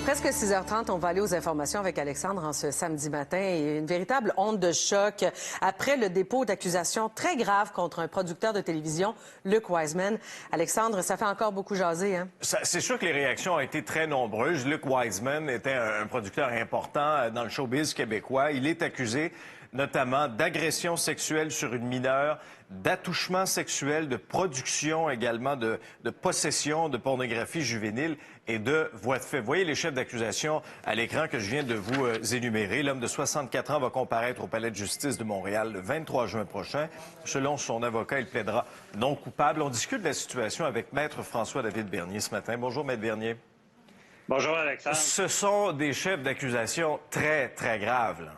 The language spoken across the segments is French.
Presque 6h30, on va aller aux informations avec Alexandre en ce samedi matin. Et une véritable onde de choc après le dépôt d'accusations très graves contre un producteur de télévision, Luc Wiseman. Alexandre, ça fait encore beaucoup jaser, hein? C'est sûr que les réactions ont été très nombreuses. Luc Wiseman était un producteur important dans le showbiz québécois. Il est accusé notamment d'agression sexuelle sur une mineure, d'attouchement sexuel, de production également, de possession de pornographie juvénile et de voies de fait. Vous voyez les chefs d'accusation à l'écran que je viens de vous énumérer. L'homme de 64 ans va comparaître au Palais de justice de Montréal le 23 juin prochain. Selon son avocat, il plaidera non coupable. On discute de la situation avec Maître François-David Bernier ce matin. Bonjour, Maître Bernier. Bonjour, Alexandre. Ce sont des chefs d'accusation très, très graves, là.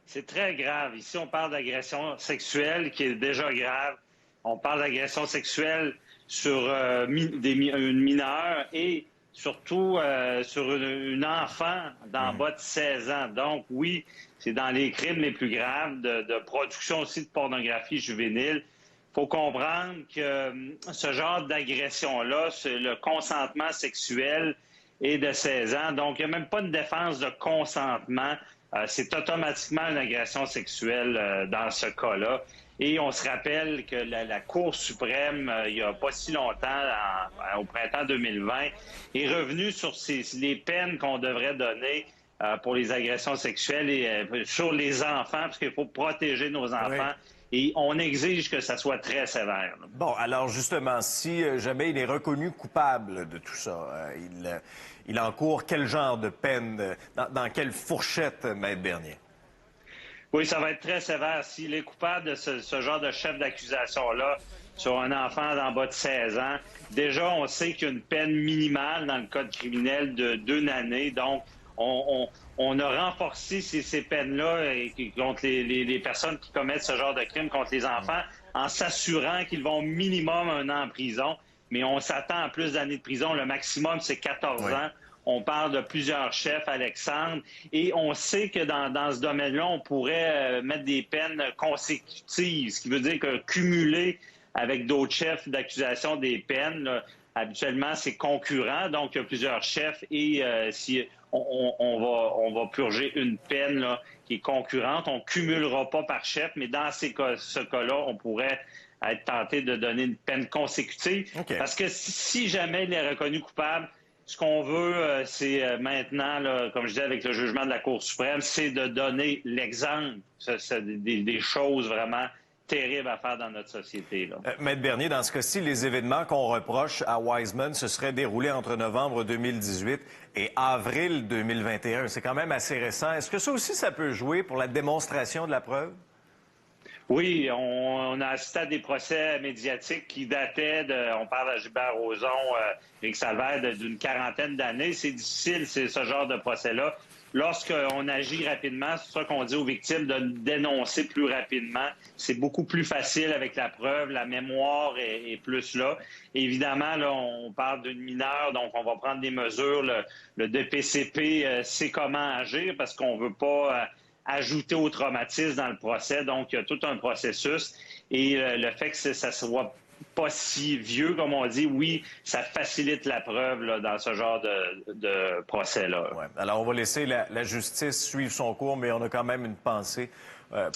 C'est très grave. Ici, on parle d'agression sexuelle qui est déjà grave. On parle d'agression sexuelle sur une mineure et surtout sur une enfant d'en bas de 16 ans. Donc, oui, c'est dans les crimes les plus graves de production aussi de pornographie juvénile. Il faut comprendre que ce genre d'agression-là, le consentement sexuel est de 16 ans. Donc, il n'y a même pas une défense de consentement. C'est automatiquement une agression sexuelle dans ce cas-là. Et on se rappelle que la Cour suprême, il n'y a pas si longtemps, au printemps 2020, est revenue sur les peines qu'on devrait donner pour les agressions sexuelles et sur les enfants, parce qu'il faut protéger nos enfants. Oui. Et on exige que ça soit très sévère. Là. Bon, alors justement, si jamais il est reconnu coupable de tout ça, il encourt quel genre de peine, dans quelle fourchette, Maître Bernier? Oui, ça va être très sévère. S'il est coupable de ce genre de chef d'accusation-là sur un enfant d'en bas de 16 ans, déjà, on sait qu'il y a une peine minimale dans le code criminel de 2 années. Donc, on a renforcé ces peines-là contre les personnes qui commettent ce genre de crime contre les enfants en s'assurant qu'ils vont minimum 1 an en prison. Mais on s'attend à plus d'années de prison. Le maximum, c'est 14 ans. On parle de plusieurs chefs, Alexandre, et on sait que dans ce domaine-là, on pourrait mettre des peines consécutives, ce qui veut dire que cumuler avec d'autres chefs d'accusation des peines, là, habituellement, c'est concurrent, donc il y a plusieurs chefs et si on va purger une peine là, qui est concurrente, on ne cumulera pas par chef, mais dans ce cas-là, on pourrait être tenté de donner une peine consécutive. Parce que si jamais il est reconnu coupable, ce qu'on veut, c'est maintenant, là, comme je disais avec le jugement de la Cour suprême, c'est de donner l'exemple des choses vraiment terribles à faire dans notre société. Là. Maître Bernier, dans ce cas-ci, les événements qu'on reproche à Wiseman se seraient déroulés entre novembre 2018 et avril 2021. C'est quand même assez récent. Est-ce que ça aussi, ça peut jouer pour la démonstration de la preuve? Oui, on a assisté à des procès médiatiques qui dataient on parle de Gilbert Rozon, Éric Salvaire, d'une quarantaine d'années. C'est difficile, ce genre de procès-là. Lorsqu'on agit rapidement, c'est ça qu'on dit aux victimes de dénoncer plus rapidement. C'est beaucoup plus facile avec la preuve, la mémoire est plus là. Évidemment, là, on parle d'une mineure, donc on va prendre des mesures. Le DPCP sait comment agir parce qu'on veut pas ajouter au traumatisme dans le procès. Donc, il y a tout un processus. Et le fait que ça soit pas si vieux, comme on dit, oui, ça facilite la preuve là, dans ce genre de procès-là. Ouais. Alors, on va laisser la justice suivre son cours, mais on a quand même une pensée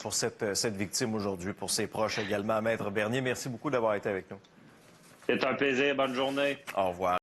pour cette victime aujourd'hui, pour ses proches également. Maître Bernier, merci beaucoup d'avoir été avec nous. C'est un plaisir. Bonne journée. Au revoir.